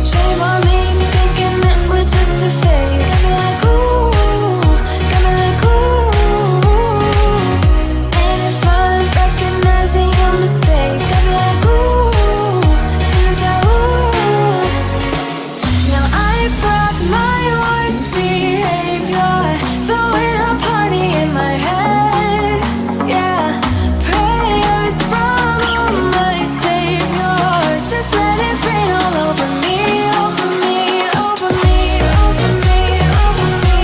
Shame on me, thinking it was just a phase. Got me like ooh, got me like ooh. And if I'm recognizing your mistake, got me like ooh, feelings like ooh. Now I brought my worst behavior, throwing a party in my head. Yeah, prayers from my saviors, just let it rain all over me, over me, over me, over me, over me.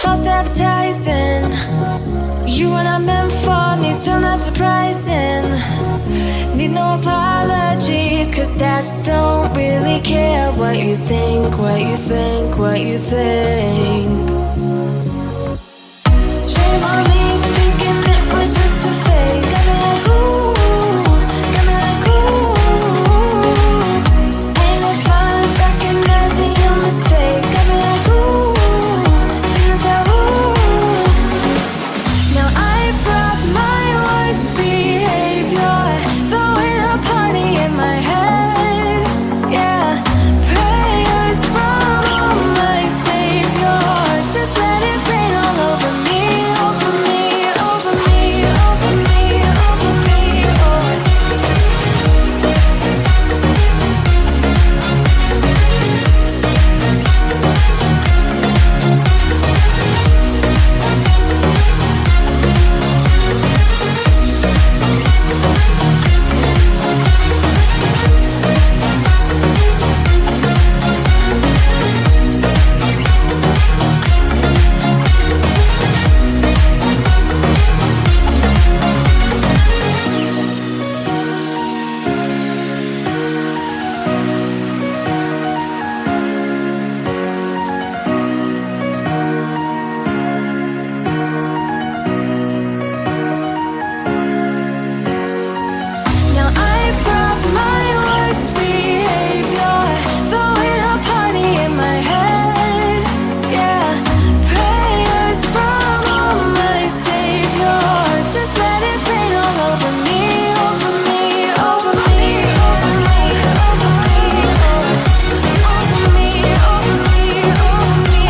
False advertising, you were not meant for me, still not surprising. Need no apologies, cause I just don't really care what you think, what you think, what you think. Shame on me, thinking it was just a phase. Got me like ooh, got me like ooh. And if I'm recognizing your mistake, got me like ooh, feelings like ooh. Now I brought my worst behavior, throwing a party in my head. Yeah, prayers from my saviors, just let it rain all over me, over me, over me, over me, over me, over. Now I brought my worst behavior, throwing a party in my head. Yeah, prayers from my saviors, just let it rain all over me, over me, over me, over me, over me, over me, over me, over me.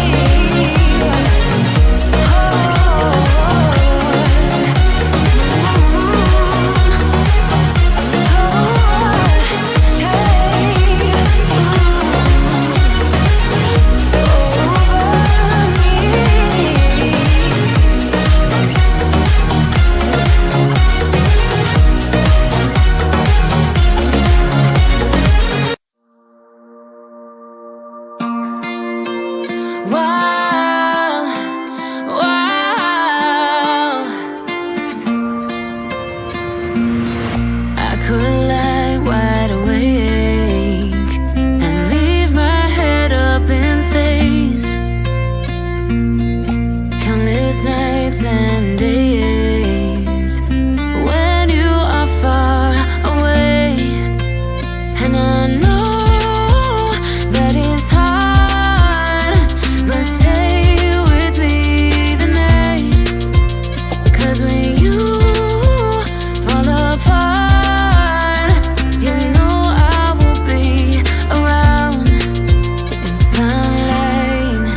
Wow, wow. I could lie wide awake and leave my head up in space. Countless nights and days when you are far away, and I know that it's hard, but stay with me tonight. 'Cause when you fall apart, you know I will be around in sunlight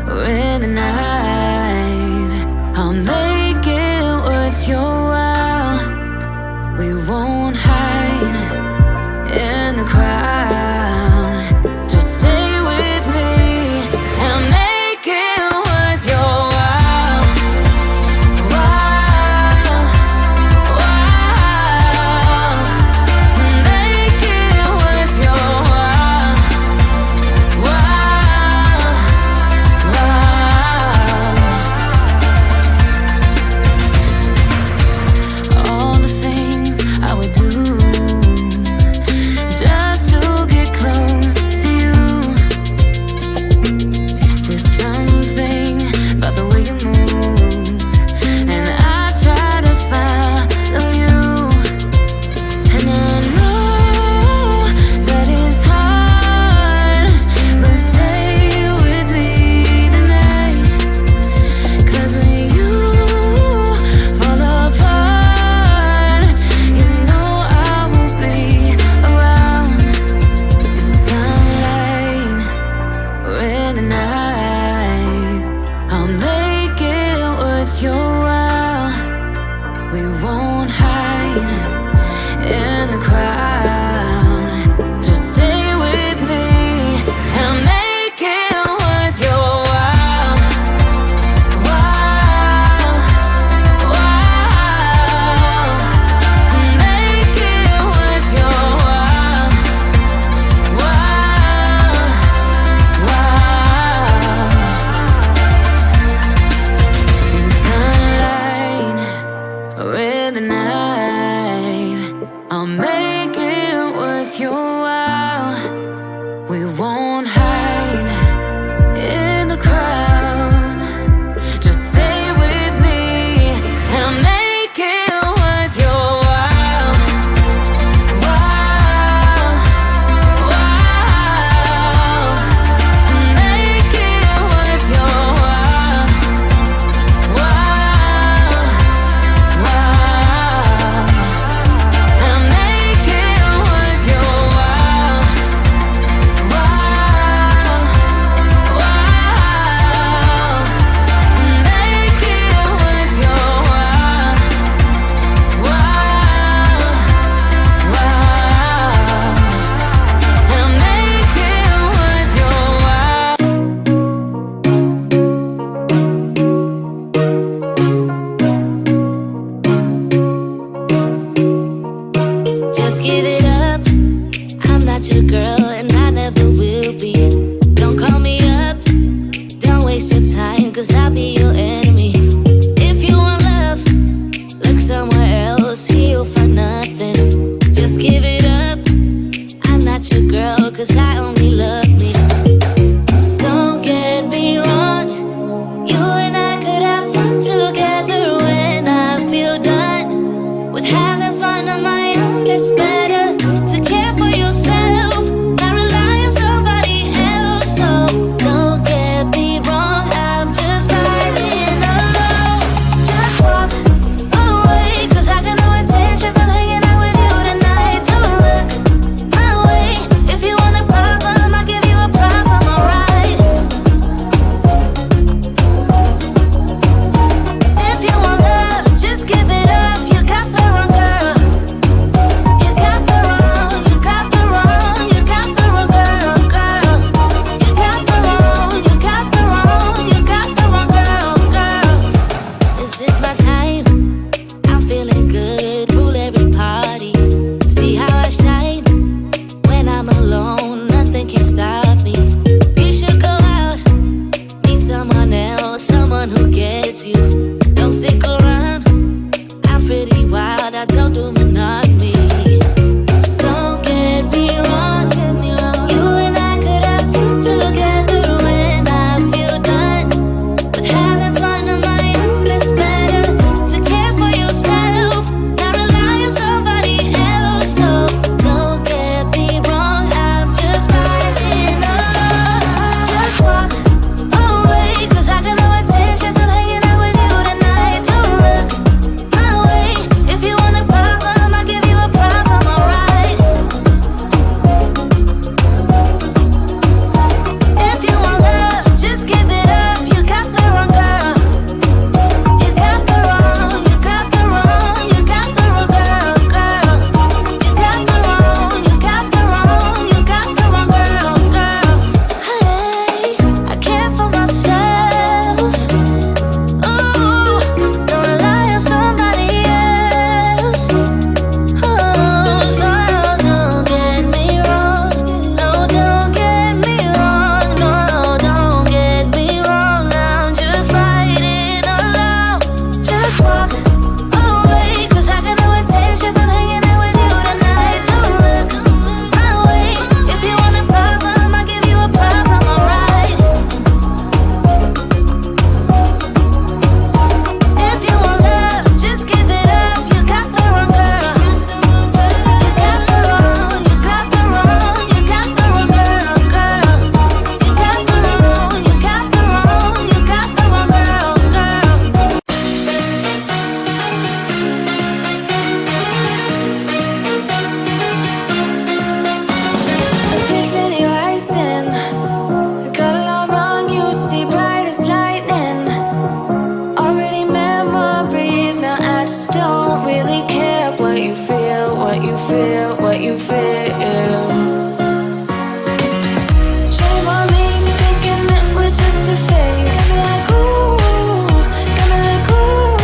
or in the night. I'll make it worth your while. We won't hide in the crowd. Just stay with me and I'll make it worth your while. Wow, wow. Make it worth your while. Wow, wow. All the things I would do in the crowd. Just stay with me, and I'll make it worth your while. While, while, make it worth your while. While, while, in sunlight or in the night, I'll make it worth your while. We won't hide in the crowd. Just stay with me, and I'll make it worth your while. While, while, make it worth your while. While, while, and I'll make it worth your while. While, while, make it worth your while. While, while, and I'll make it worth your while. Just give it up. I'm not your girl, and I never will be. Don't call me up. Don't waste your time, 'cause I'll be your enemy. If you want love, look somewhere else. Here you'll find nothing. Just give it up. I'm not your girl, 'cause I only love me. Don't get me wrong. You and I could have fun together when I feel done with having fun on my own. It's better to care for yourself, not rely on somebody what you feel, what you feel. Shame on me, thinking it was just a phase. Got me like ooh, got me like ooh.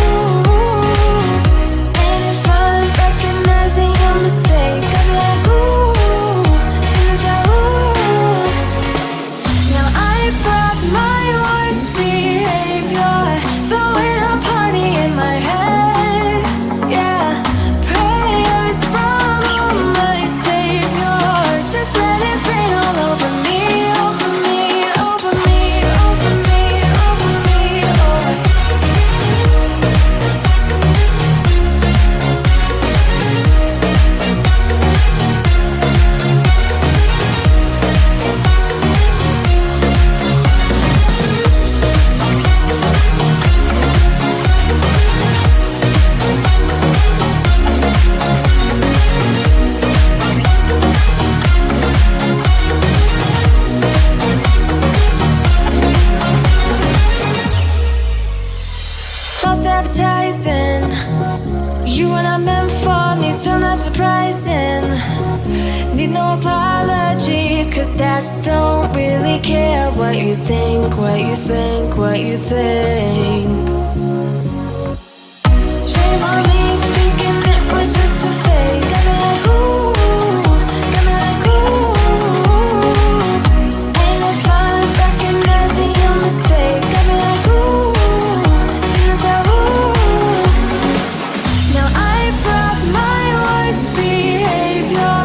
And if I'm recognizing your mistake, got me like ooh, feels like ooh. Now I brought my worst behavior, throwing a party in my head. Yeah, prayers from my saviors. Just let it rain all over me, over me, over me, over me, over me. Self-sabotaging, you were not meant for me, still not surprising. Need no apologies, cause stats don't really care what you think, what you think, what you think. Shame on me, thinking it was just a phase. Got me like ooh, got me like ooh. And if I'm recognizing your mistake, got me like ooh, feels like ooh. Now I brought my worst behavior,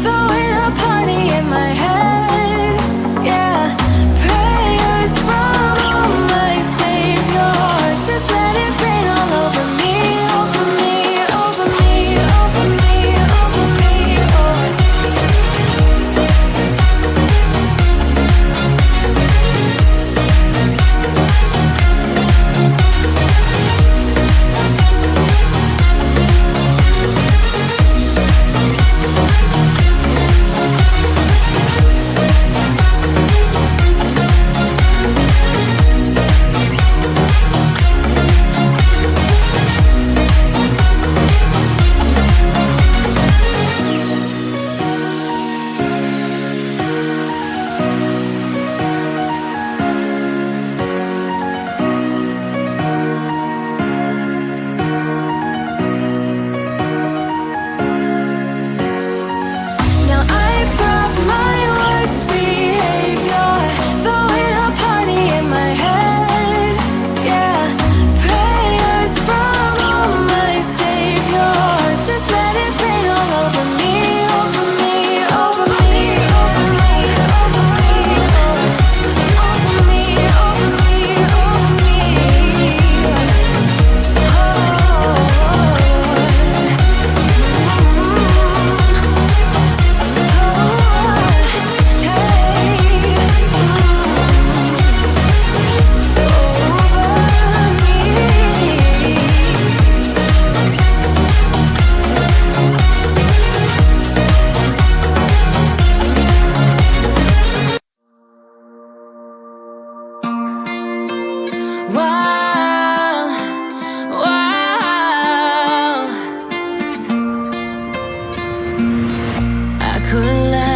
throwing a party in my head. Yeah, prayers from my saviors. Just let it rain all over me, over me, over me, over me, over me, over me. Now I brought my worst behavior, throwing a party in my head. Yeah, prayers from my saviors. Just let it rain all over me, over me, over me, over me, over me, over me, over me, over me. Wow, wow. I could lie.